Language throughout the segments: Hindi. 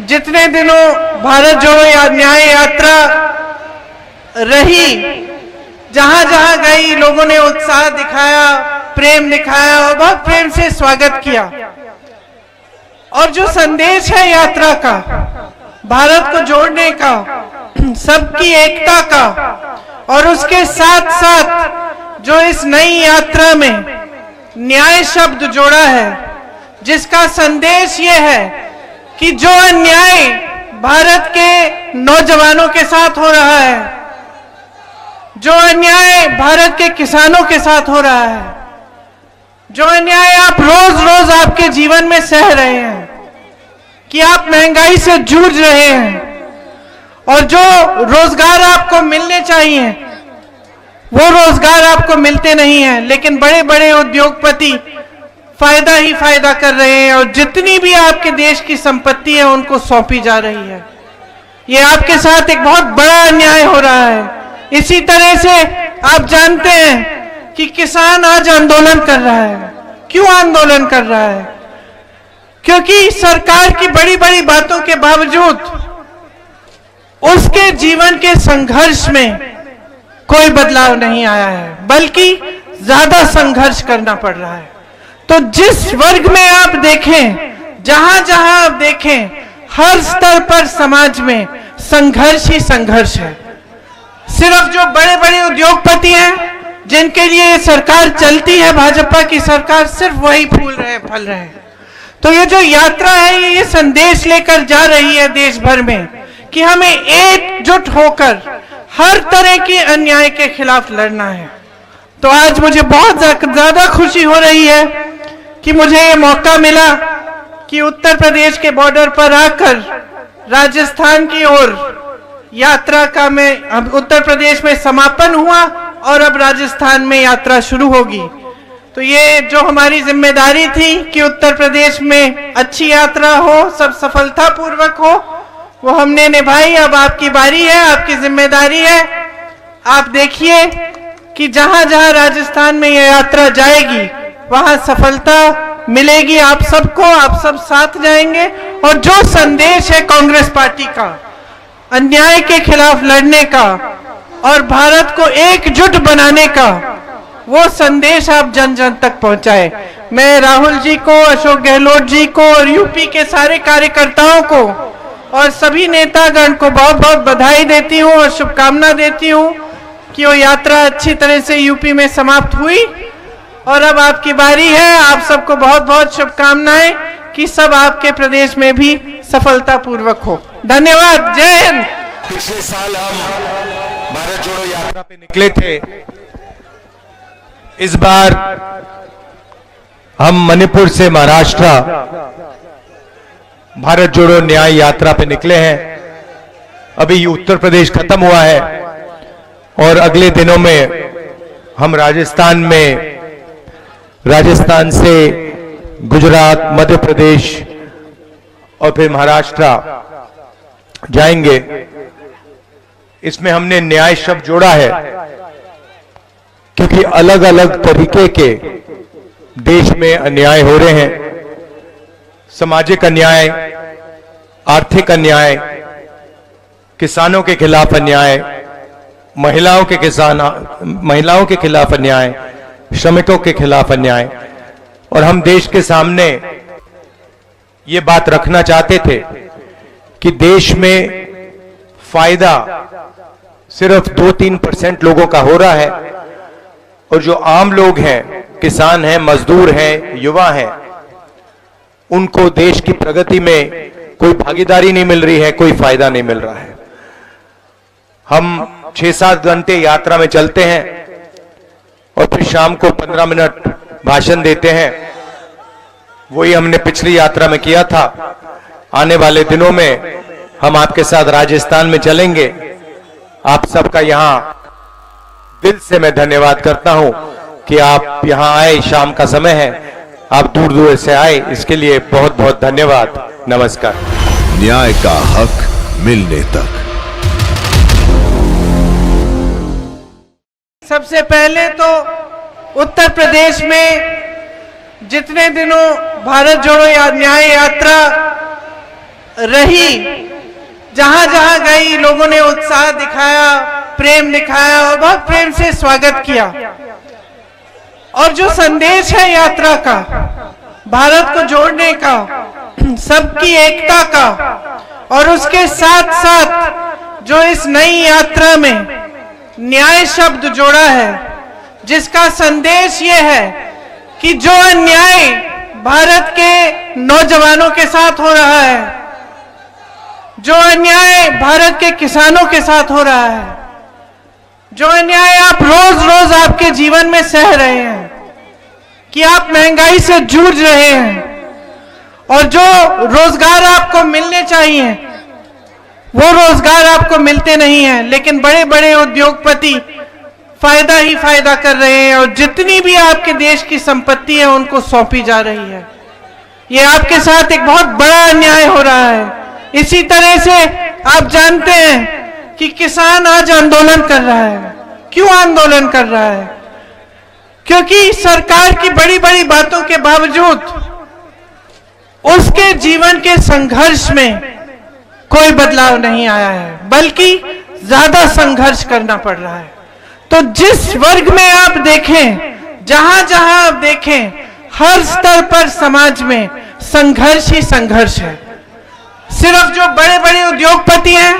जितने दिनों भारत जोड़ो न्याय यात्रा रही, जहां जहां गई लोगों ने उत्साह दिखाया, प्रेम दिखाया और बहुत प्रेम से स्वागत किया। और जो संदेश है यात्रा का, भारत को जोड़ने का, सबकी एकता का, और उसके साथ साथ जो इस नई यात्रा में न्याय शब्द जोड़ा है, जिसका संदेश ये है कि जो अन्याय भारत के नौजवानों के साथ हो रहा है, जो अन्याय भारत के किसानों के साथ हो रहा है, जो अन्याय आप रोज रोज आपके जीवन में सह रहे हैं, कि आप महंगाई से जूझ रहे हैं और जो रोजगार आपको मिलने चाहिए वो रोजगार आपको मिलते नहीं हैं, लेकिन बड़े बड़े उद्योगपति फायदा ही फायदा कर रहे हैं और जितनी भी आपके देश की संपत्ति है उनको सौंपी जा रही है। ये आपके साथ एक बहुत बड़ा अन्याय हो रहा है। इसी तरह से आप जानते हैं कि किसान आज आंदोलन कर रहा है। क्यों आंदोलन कर रहा है? क्योंकि सरकार की बड़ी बड़ी बातों के बावजूद उसके जीवन के संघर्ष में कोई बदलाव नहीं आया है, बल्कि ज्यादा संघर्ष करना पड़ रहा है। तो जिस वर्ग में आप देखें, जहां जहां आप देखें, हर स्तर पर समाज में संघर्ष ही संघर्ष है। सिर्फ जो बड़े बड़े उद्योगपति हैं, जिनके लिए ये सरकार चलती है, भाजपा की सरकार, सिर्फ वही फूल रहे, फल रहे हैं। तो ये जो यात्रा है, ये संदेश लेकर जा रही है देश भर में कि हमें एकजुट होकर हर तरह के अन्याय के खिलाफ लड़ना है। तो आज मुझे बहुत ज्यादा खुशी हो रही है कि मुझे ये मौका मिला कि उत्तर प्रदेश के बॉर्डर पर आकर राजस्थान की ओर यात्रा का अब उत्तर प्रदेश में समापन हुआ और अब राजस्थान में यात्रा शुरू होगी। तो ये जो हमारी जिम्मेदारी थी कि उत्तर प्रदेश में अच्छी यात्रा हो, सब सफलतापूर्वक हो, वो हमने निभाई। अब आपकी बारी है, आपकी जिम्मेदारी है। आप देखिए कि जहां जहां राजस्थान में यह यात्रा जाएगी वहां सफलता मिलेगी आप सबको, आप सब साथ जाएंगे। और जो संदेश है कांग्रेस पार्टी का अन्याय के खिलाफ लड़ने का और भारत को एकजुट बनाने का, वो संदेश आप जन जन तक पहुंचाए। मैं राहुल जी को, अशोक गहलोत जी को और यूपी के सारे कार्यकर्ताओं को और सभी नेतागण को बहुत बहुत बधाई देती हूं और शुभकामना देती हूं कि वो यात्रा अच्छी तरह से यूपी में समाप्त हुई और अब आपकी बारी है। आप सबको बहुत बहुत शुभकामनाएं कि सब आपके प्रदेश में भी सफलतापूर्वक हो। धन्यवाद। जय हिंद। पिछले साल हम भारत जोड़ो यात्रा पे निकले थे। इस बार हम मणिपुर से महाराष्ट्र भारत जोड़ो न्याय यात्रा पे निकले हैं। अभी उत्तर प्रदेश खत्म हुआ है और अगले दिनों में हम राजस्थान से गुजरात, मध्य प्रदेश और फिर महाराष्ट्र जाएंगे। इसमें हमने न्याय शब्द जोड़ा है क्योंकि अलग अलग तरीके के देश में अन्याय हो रहे हैं। सामाजिक अन्याय, आर्थिक अन्याय, किसानों के खिलाफ अन्याय, महिलाओं के खिलाफ अन्याय, श्रमिकों के खिलाफ अन्याय। और हम देश के सामने ये बात रखना चाहते थे कि देश में फायदा सिर्फ 2-3% लोगों का हो रहा है और जो आम लोग हैं, किसान हैं, मजदूर हैं, युवा हैं, उनको देश की प्रगति में कोई भागीदारी नहीं मिल रही है, कोई फायदा नहीं मिल रहा है। हम 6-7 घंटे यात्रा में चलते हैं और फिर शाम को 15 मिनट भाषण देते हैं। वही हमने पिछली यात्रा में किया था। आने वाले दिनों में हम आपके साथ राजस्थान में चलेंगे। आप सबका यहां दिल से मैं धन्यवाद करता हूं कि आप यहां आए। शाम का समय है, आप दूर दूर से आए, इसके लिए बहुत बहुत धन्यवाद। नमस्कार। न्याय का हक मिलने तक। सबसे पहले तो उत्तर प्रदेश में जितने दिनों भारत जोड़ो न्याय यात्रा रही, जहां जहां गई लोगों ने उत्साह दिखाया, प्रेम दिखाया और बहुत प्रेम से स्वागत किया। और जो संदेश है यात्रा का, भारत को जोड़ने का, सबकी एकता का, और उसके साथ साथ जो इस नई यात्रा में न्याय शब्द जोड़ा है, जिसका संदेश ये है कि जो अन्याय भारत के नौजवानों के साथ हो रहा है, जो अन्याय भारत के किसानों के साथ हो रहा है, जो अन्याय आप रोज रोज आपके जीवन में सह रहे हैं, कि आप महंगाई से जूझ रहे हैं, और जो रोजगार आपको मिलने चाहिए वो रोजगार आपको मिलते नहीं हैं, लेकिन बड़े बड़े उद्योगपति फायदा ही फायदा कर रहे हैं, और जितनी भी आपके देश की संपत्ति है उनको सौंपी जा रही है। ये आपके साथ एक बहुत बड़ा अन्याय हो रहा है। इसी तरह से आप जानते हैं कि किसान आज आंदोलन कर रहा है। क्यों आंदोलन कर रहा है? क्योंकि सरकार की बड़ी बड़ी बातों के बावजूद उसके जीवन के संघर्ष में कोई बदलाव नहीं आया है, बल्कि ज्यादा संघर्ष करना पड़ रहा है। तो जिस वर्ग में आप देखें, जहां जहां आप देखें, हर स्तर पर समाज में संघर्ष ही संघर्ष है। सिर्फ जो बड़े बड़े उद्योगपति हैं,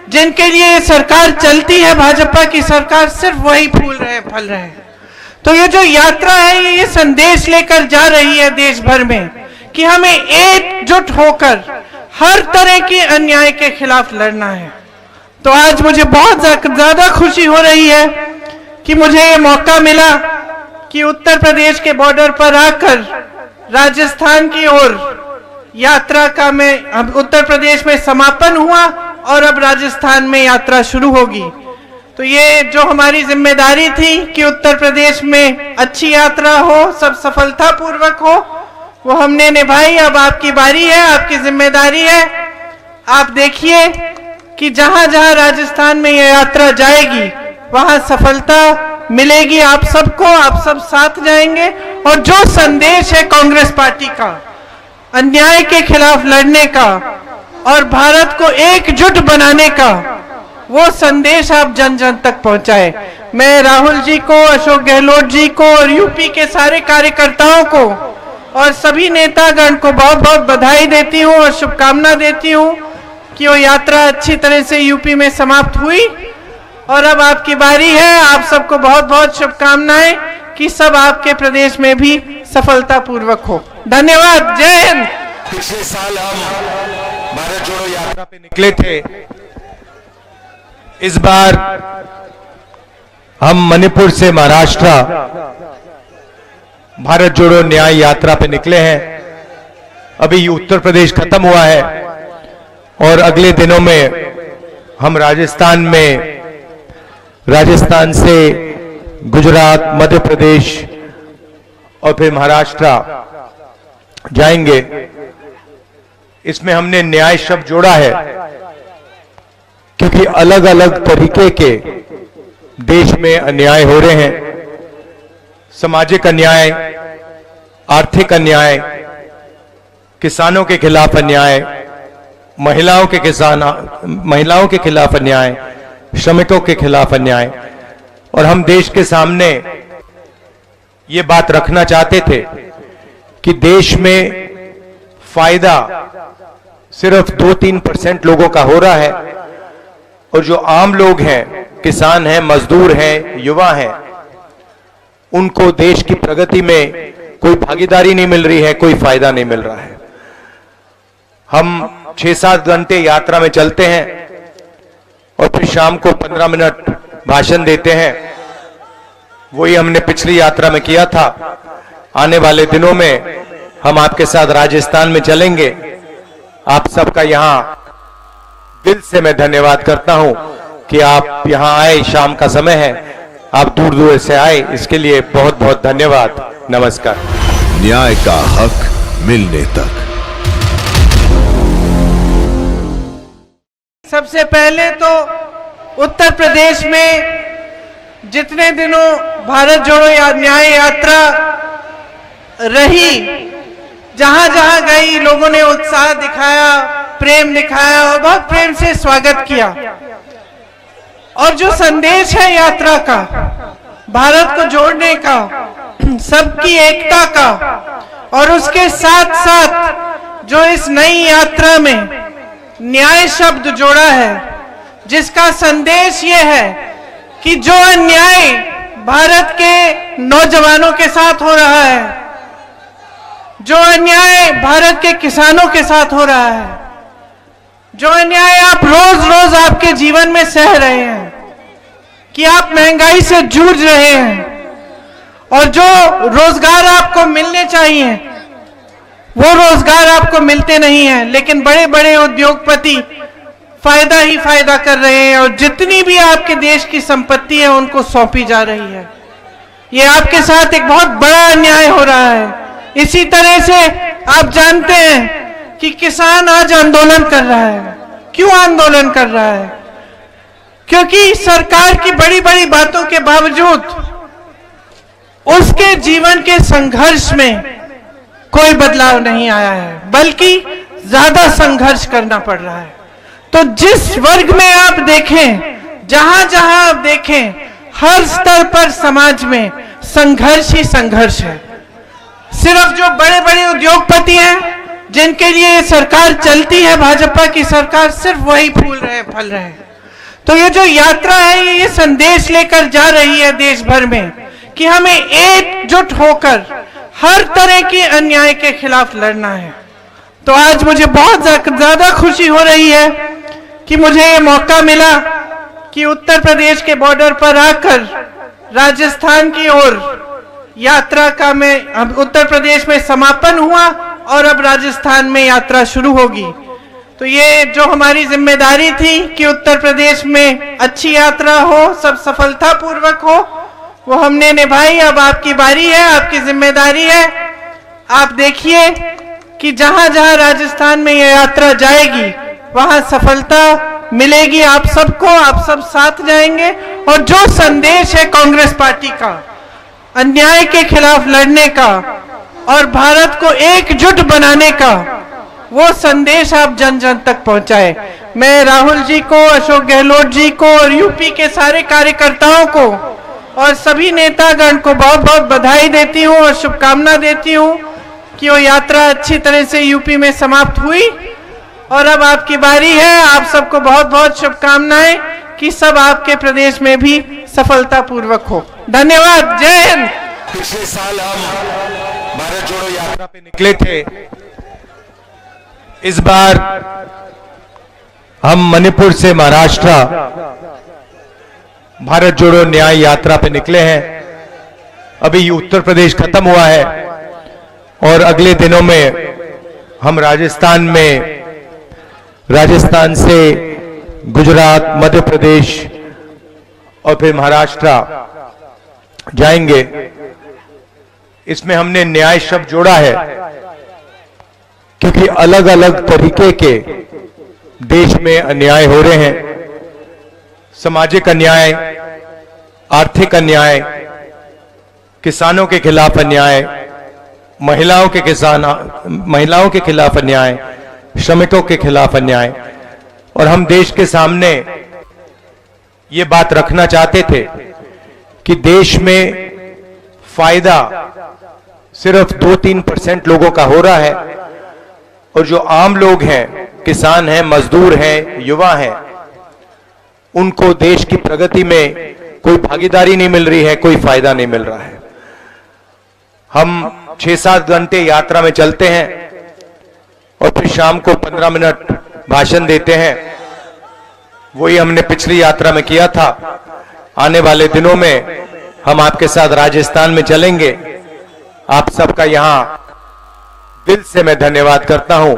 जिनके लिए ये सरकार चलती है, भाजपा की सरकार, सिर्फ वही फूल रहे हैं, फल रहे हैं। तो ये जो यात्रा है, ये संदेश लेकर जा रही है देश भर में कि हमें एकजुट होकर हर तरह के अन्याय के खिलाफ लड़ना है। तो आज मुझे बहुत ज्यादा खुशी हो रही है कि मुझे ये मौका मिला कि उत्तर प्रदेश के बॉर्डर पर आकर राजस्थान की ओर यात्रा का अब उत्तर प्रदेश में समापन हुआ और अब राजस्थान में यात्रा शुरू होगी। तो ये जो हमारी जिम्मेदारी थी कि उत्तर प्रदेश में अच्छी यात्रा हो, सब सफलतापूर्वक हो, वो हमने निभाई। अब आपकी बारी है, आपकी जिम्मेदारी है। आप देखिए कि जहां जहां राजस्थान में यह यात्रा जाएगी वहां सफलता मिलेगी आप सबको, आप सब साथ जाएंगे। और जो संदेश है कांग्रेस पार्टी का, अन्याय के खिलाफ लड़ने का और भारत को एकजुट बनाने का, वो संदेश आप जन जन तक पहुंचाए। मैं राहुल जी को, अशोक गहलोत जी को और यूपी के सारे कार्यकर्ताओं को और सभी नेतागण को बहुत बहुत बधाई देती हूं और शुभकामना देती हूं कि वो यात्रा अच्छी तरह से यूपी में समाप्त हुई। और अब आपकी बारी है। आप सबको बहुत बहुत शुभकामनाएं कि सब आपके प्रदेश में भी सफलतापूर्वक हो। धन्यवाद। जय हिंद। पिछले साल हम भारत जोड़ो यात्रा पे निकले थे। इस बार हम मणिपुर से महाराष्ट्र भारत जोड़ो न्याय यात्रा पे निकले हैं। अभी उत्तर प्रदेश खत्म हुआ है और अगले दिनों में हम राजस्थान से गुजरात, मध्य प्रदेश और फिर महाराष्ट्र जाएंगे। इसमें हमने न्याय शब्द जोड़ा है क्योंकि अलग अलग तरीके के देश में अन्याय हो रहे हैं। सामाजिक अन्याय, आर्थिक अन्याय, किसानों के खिलाफ अन्याय, महिलाओं के खिलाफ अन्याय, श्रमिकों के खिलाफ अन्याय। और हम देश के सामने ये बात रखना चाहते थे कि देश में फायदा सिर्फ 2-3% लोगों का हो रहा है और जो आम लोग हैं, किसान हैं, मजदूर हैं, युवा हैं, उनको देश की प्रगति में कोई भागीदारी नहीं मिल रही है, कोई फायदा नहीं मिल रहा है। हम 6-7 घंटे यात्रा में चलते हैं और फिर शाम को 15 मिनट भाषण देते हैं। वही हमने पिछली यात्रा में किया था। आने वाले दिनों में हम आपके साथ राजस्थान में चलेंगे। आप सबका यहां दिल से मैं धन्यवाद करता हूं कि आप यहां आए। शाम का समय है, आप दूर दूर से आए, इसके लिए बहुत बहुत धन्यवाद। नमस्कार। न्याय का हक मिलने तक। सबसे पहले तो उत्तर प्रदेश में जितने दिनों भारत जोड़ो न्याय यात्रा रही, जहां जहां गई लोगों ने उत्साह दिखाया, प्रेम दिखाया और बहुत प्रेम से स्वागत किया। और जो संदेश है यात्रा का, भारत को जोड़ने का, सबकी एकता का, और उसके साथ साथ जो इस नई यात्रा में न्याय शब्द जोड़ा है, जिसका संदेश ये है कि जो अन्याय भारत के नौजवानों के साथ हो रहा है, जो अन्याय भारत के किसानों के साथ हो रहा है, जो अन्याय आप रोज रोज आपके जीवन में सह रहे हैं, कि आप महंगाई से जूझ रहे हैं, और जो रोजगार आपको मिलने चाहिए वो रोजगार आपको मिलते नहीं हैं, लेकिन बड़े बड़े उद्योगपति फायदा ही फायदा कर रहे हैं और जितनी भी आपके देश की संपत्ति है उनको सौंपी जा रही है। ये आपके साथ एक बहुत बड़ा अन्याय हो रहा है। इसी तरह से आप जानते हैं कि किसान आज आंदोलन कर रहा है। क्यों आंदोलन कर रहा है? क्योंकि सरकार की बड़ी बड़ी बातों के बावजूद उसके जीवन के संघर्ष में कोई बदलाव नहीं आया है, बल्कि ज्यादा संघर्ष करना पड़ रहा है। तो जिस वर्ग में आप देखें, जहां जहां आप देखें, हर स्तर पर समाज में संघर्ष ही संघर्ष है। सिर्फ जो बड़े बड़े उद्योगपति हैं, जिनके लिए ये सरकार चलती है, भाजपा की सरकार, सिर्फ वही फूल रहे हैं, फल रहे हैं। तो ये जो यात्रा है, ये संदेश लेकर जा रही है देश भर में कि हमें एकजुट होकर हर तरह के अन्याय के खिलाफ लड़ना है। तो आज मुझे बहुत ज्यादा खुशी हो रही है कि मुझे ये मौका मिला कि उत्तर प्रदेश के बॉर्डर पर आकर राजस्थान की ओर यात्रा का अब उत्तर प्रदेश में समापन हुआ और अब राजस्थान में यात्रा शुरू होगी। तो ये जो हमारी जिम्मेदारी थी कि उत्तर प्रदेश में अच्छी यात्रा हो, सब सफलतापूर्वक हो, वो हमने निभाई। अब आपकी बारी है, आपकी जिम्मेदारी है। आप देखिए कि जहां जहां राजस्थान में यह यात्रा जाएगी वहां सफलता मिलेगी आप सबको, आप सब साथ जाएंगे। और जो संदेश है कांग्रेस पार्टी का, अन्याय के खिलाफ लड़ने का और भारत को एकजुट बनाने का, वो संदेश आप जन जन तक पहुंचाए। मैं राहुल जी को, अशोक गहलोत जी को और यूपी के सारे कार्यकर्ताओं को और सभी नेतागण को बहुत बहुत बधाई देती हूं और शुभकामना देती हूं कि वो यात्रा अच्छी तरह से यूपी में समाप्त हुई। और अब आपकी बारी है। आप सबको बहुत बहुत शुभकामनाएं कि सब आपके प्रदेश में भी सफलतापूर्वक हो। धन्यवाद। जय हिंद। पिछले साल हम भारत जोड़ो यात्रा पे निकले थे। इस बार हम मणिपुर से महाराष्ट्र भारत जोड़ो न्याय यात्रा पे निकले हैं। अभी उत्तर प्रदेश खत्म हुआ है और अगले दिनों में हम राजस्थान से गुजरात, मध्य प्रदेश और फिर महाराष्ट्र जाएंगे। इसमें हमने न्याय शब्द जोड़ा है क्योंकि अलग अलग तरीके के देश में अन्याय हो रहे हैं। सामाजिक अन्याय, आर्थिक अन्याय, किसानों के खिलाफ अन्याय, महिलाओं के खिलाफ अन्याय, श्रमिकों के खिलाफ अन्याय। और हम देश के सामने ये बात रखना चाहते थे कि देश में फायदा सिर्फ 2-3% लोगों का हो रहा है और जो आम लोग हैं, किसान हैं, मजदूर हैं, युवा हैं, उनको देश की प्रगति में कोई भागीदारी नहीं मिल रही है, कोई फायदा नहीं मिल रहा है। हम 6-7 घंटे यात्रा में चलते हैं और फिर शाम को 15 मिनट भाषण देते हैं। वही हमने पिछली यात्रा में किया था। आने वाले दिनों में हम आपके साथ राजस्थान में चलेंगे। आप सबका यहां दिल से मैं धन्यवाद करता हूं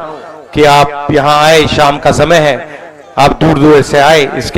कि आप यहां आए। शाम का समय है, आप दूर दूर से आए, इसके